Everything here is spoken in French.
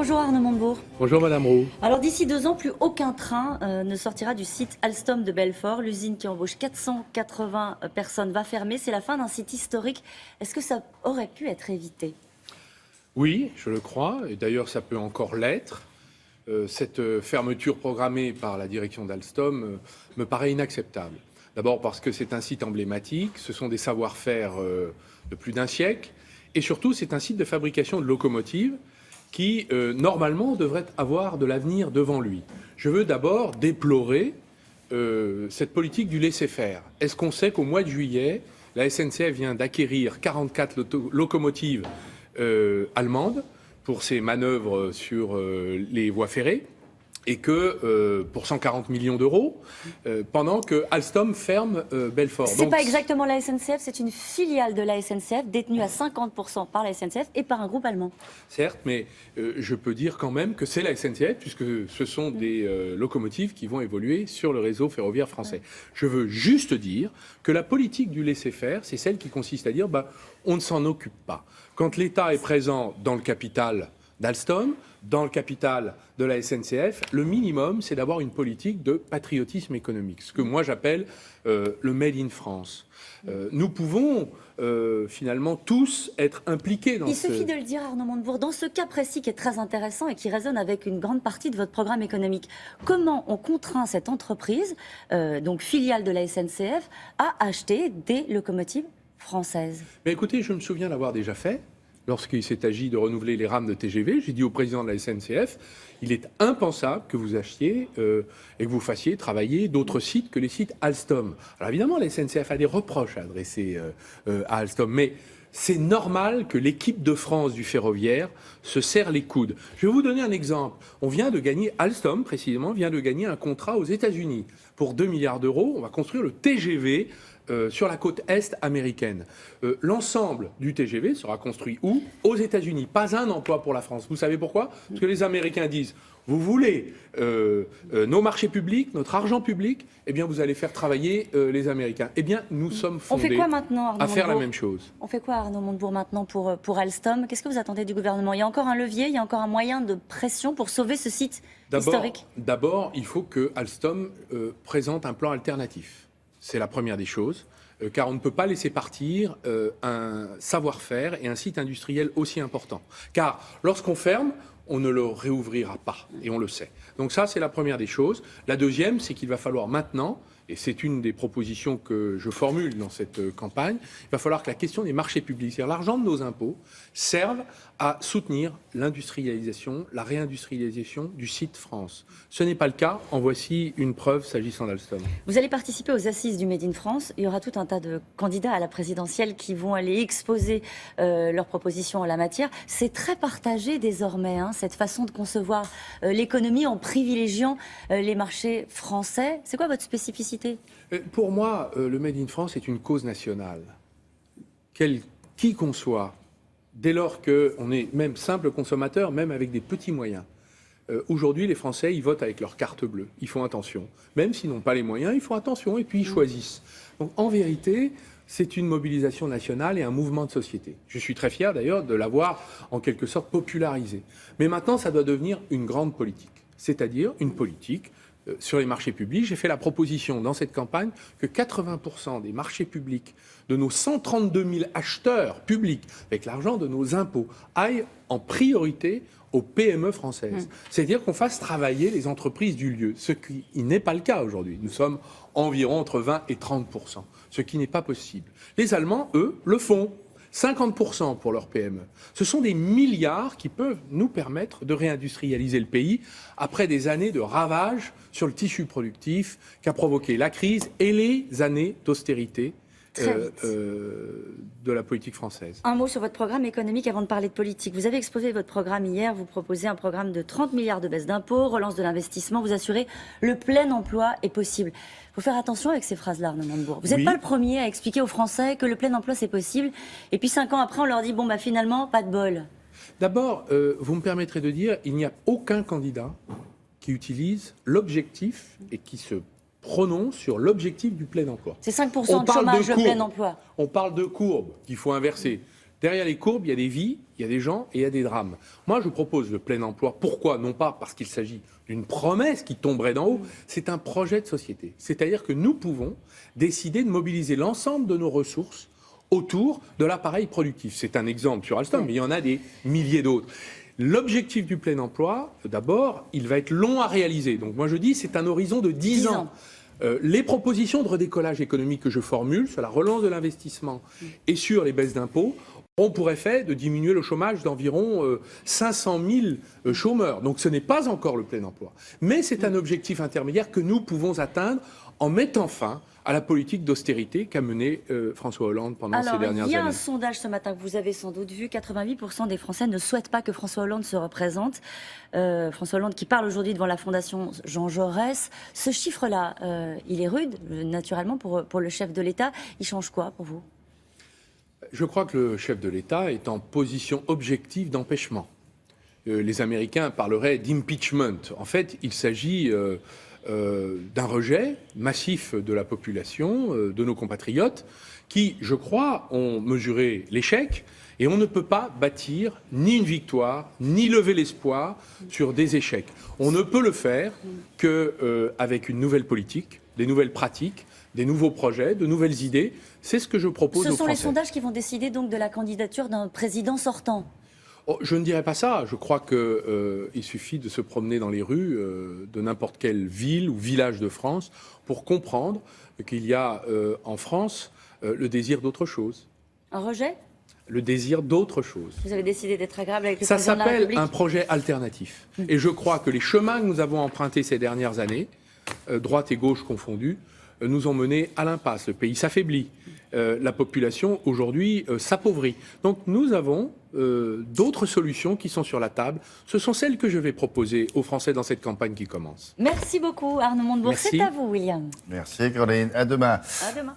Bonjour Arnaud Montebourg. Bonjour Madame Roux. Alors d'ici 2 ans, plus aucun train ne sortira du site Alstom de Belfort. L'usine qui embauche 480 personnes va fermer. C'est la fin d'un site historique. Est-ce que ça aurait pu être évité ? Oui, je le crois, et d'ailleurs ça peut encore l'être. Cette fermeture programmée par la direction d'Alstom me paraît inacceptable. D'abord parce que c'est un site emblématique, ce sont des savoir-faire de plus d'un siècle, et surtout c'est un site de fabrication de locomotives qui, normalement, devrait avoir de l'avenir devant lui. Je veux d'abord déplorer cette politique du laisser-faire. Est-ce qu'on sait qu'au mois de juillet, la SNCF vient d'acquérir 44 locomotives allemandes pour ses manœuvres sur les voies ferrées, et que pour 140 millions d'euros, pendant que Alstom ferme Belfort. C'est pas exactement la SNCF, c'est une filiale de la SNCF, détenue à 50% par la SNCF et par un groupe allemand. Certes, mais je peux dire quand même que c'est la SNCF, puisque ce sont des locomotives qui vont évoluer sur le réseau ferroviaire français. Je veux juste dire que la politique du laisser-faire, c'est celle qui consiste à dire on ne s'en occupe pas. Quand l'État est présent dans le capital d'Alstom, dans le capital de la SNCF, le minimum, c'est d'avoir une politique de patriotisme économique, ce que moi j'appelle le Made in France. Nous pouvons finalement tous être impliqués dans Il suffit de le dire, Arnaud Montebourg, dans ce cas précis qui est très intéressant et qui résonne avec une grande partie de votre programme économique. Comment on contraint cette entreprise, donc filiale de la SNCF, à acheter des locomotives françaises ? Mais écoutez, je me souviens l'avoir déjà fait. Lorsqu'il s'est agi de renouveler les rames de TGV, j'ai dit au président de la SNCF, il est impensable que vous achetiez et que vous fassiez travailler d'autres sites que les sites Alstom. Alors évidemment, la SNCF a des reproches à adresser à Alstom, mais c'est normal que l'équipe de France du ferroviaire se serre les coudes. Je vais vous donner un exemple. Alstom précisément, vient de gagner un contrat aux États-Unis. Pour 2 milliards d'euros, on va construire le TGV sur la côte est américaine. L'ensemble du TGV sera construit où ? Aux États-Unis. Pas un emploi pour la France. Vous savez pourquoi ? Parce que les Américains disent, vous voulez nos marchés publics, notre argent public, eh bien vous allez faire travailler les Américains. Eh bien nous sommes fondés à faire la même chose. On fait quoi Arnaud Montebourg maintenant pour Alstom ? Qu'est-ce que vous attendez du gouvernement ? Il y a encore un levier, il y a encore un moyen de pression pour sauver ce site historique ? D'abord, il faut que Alstom présente un plan alternatif. C'est la première des choses, car on ne peut pas laisser partir un savoir-faire et un site industriel aussi important. Car lorsqu'on ferme, on ne le réouvrira pas, et on le sait. Donc ça, c'est la première des choses. La deuxième, c'est qu'il va falloir maintenant, et c'est une des propositions que je formule dans cette campagne, il va falloir que la question des marchés publics, c'est-à-dire l'argent de nos impôts, serve à soutenir l'industrialisation, la réindustrialisation du site France. Ce n'est pas le cas. En voici une preuve s'agissant d'Alstom. Vous allez participer aux assises du Made in France. Il y aura tout un tas de candidats à la présidentielle qui vont aller exposer leurs propositions en la matière. C'est très partagé désormais, cette façon de concevoir l'économie en privilégiant les marchés français. C'est quoi votre spécificité ? Pour moi, le Made in France est une cause nationale. Qui qu'on soit, dès lors qu'on est même simple consommateur, même avec des petits moyens. Aujourd'hui, les Français, ils votent avec leur carte bleue. Ils font attention. Même s'ils n'ont pas les moyens, ils font attention et puis ils choisissent. Donc, en vérité, c'est une mobilisation nationale et un mouvement de société. Je suis très fier, d'ailleurs, de l'avoir, en quelque sorte, popularisé. Mais maintenant, ça doit devenir une grande politique. C'est-à-dire une politique sur les marchés publics. J'ai fait la proposition dans cette campagne que 80% des marchés publics de nos 132 000 acheteurs publics, avec l'argent de nos impôts, aillent en priorité aux PME françaises. C'est-à-dire qu'on fasse travailler les entreprises du lieu, ce qui n'est pas le cas aujourd'hui. Nous sommes environ entre 20 et 30%, ce qui n'est pas possible. Les Allemands, eux, le font. 50% pour leurs PME. Ce sont des milliards qui peuvent nous permettre de réindustrialiser le pays après des années de ravages sur le tissu productif qu'a provoqué la crise et les années d'austérité de la politique française. Un mot sur votre programme économique avant de parler de politique. Vous avez exposé votre programme hier, vous proposez un programme de 30 milliards de baisse d'impôts, relance de l'investissement, vous assurez le plein emploi est possible. Il faut faire attention avec ces phrases-là, Arnaud Montebourg. Vous n'êtes pas le premier à expliquer aux Français que le plein emploi c'est possible, et puis 5 ans après on leur dit finalement pas de bol. D'abord, vous me permettrez de dire, il n'y a aucun candidat qui utilise l'objectif et qui se prononce sur l'objectif du plein emploi. C'est 5% de chômage, le plein emploi. On parle de courbes qu'il faut inverser. Derrière les courbes, il y a des vies, il y a des gens et il y a des drames. Moi, je propose le plein emploi. Pourquoi? Non pas parce qu'il s'agit d'une promesse qui tomberait d'en haut, c'est un projet de société. C'est-à-dire que nous pouvons décider de mobiliser l'ensemble de nos ressources autour de l'appareil productif. C'est un exemple sur Alstom, mais il y en a des milliers d'autres. L'objectif du plein emploi, d'abord, il va être long à réaliser. Donc moi je dis, c'est un horizon de 10 ans. Les propositions de redécollage économique que je formule sur la relance de l'investissement et sur les baisses d'impôts ont pour effet de diminuer le chômage d'environ 500 000 chômeurs. Donc ce n'est pas encore le plein emploi. Mais c'est un objectif intermédiaire que nous pouvons atteindre en mettant fin à la politique d'austérité qu'a menée François Hollande pendant ces dernières années. Il y a un sondage ce matin que vous avez sans doute vu, 88% des Français ne souhaitent pas que François Hollande se représente. François Hollande qui parle aujourd'hui devant la Fondation Jean Jaurès. Ce chiffre-là, il est rude, naturellement, pour le chef de l'État. Il change quoi pour vous? Je crois que le chef de l'État est en position objective d'empêchement. Les Américains parleraient d'impeachment. En fait, il s'agit d'un rejet massif de la population, de nos compatriotes, qui, je crois, ont mesuré l'échec. Et on ne peut pas bâtir ni une victoire, ni lever l'espoir sur des échecs. On ne peut le faire qu'avec une nouvelle politique, des nouvelles pratiques, des nouveaux projets, de nouvelles idées. C'est ce que je propose aux Français. Ce sont les sondages qui vont décider donc de la candidature d'un président sortant. Oh, je ne dirais pas ça. Je crois qu'il suffit de se promener dans les rues de n'importe quelle ville ou village de France pour comprendre qu'il y a en France le désir d'autre chose. Un rejet? Le désir d'autre chose. Vous avez décidé d'être agréable avec le Ça président de la République? s'appelle un projet alternatif. Et je crois que les chemins que nous avons empruntés ces dernières années, droite et gauche confondues, nous ont menés à l'impasse. Le pays s'affaiblit. La population, aujourd'hui, s'appauvrit. Donc nous avons d'autres solutions qui sont sur la table. Ce sont celles que je vais proposer aux Français dans cette campagne qui commence. Merci beaucoup, Arnaud Montebourg. C'est à vous, William. Merci, Caroline. À demain. À demain.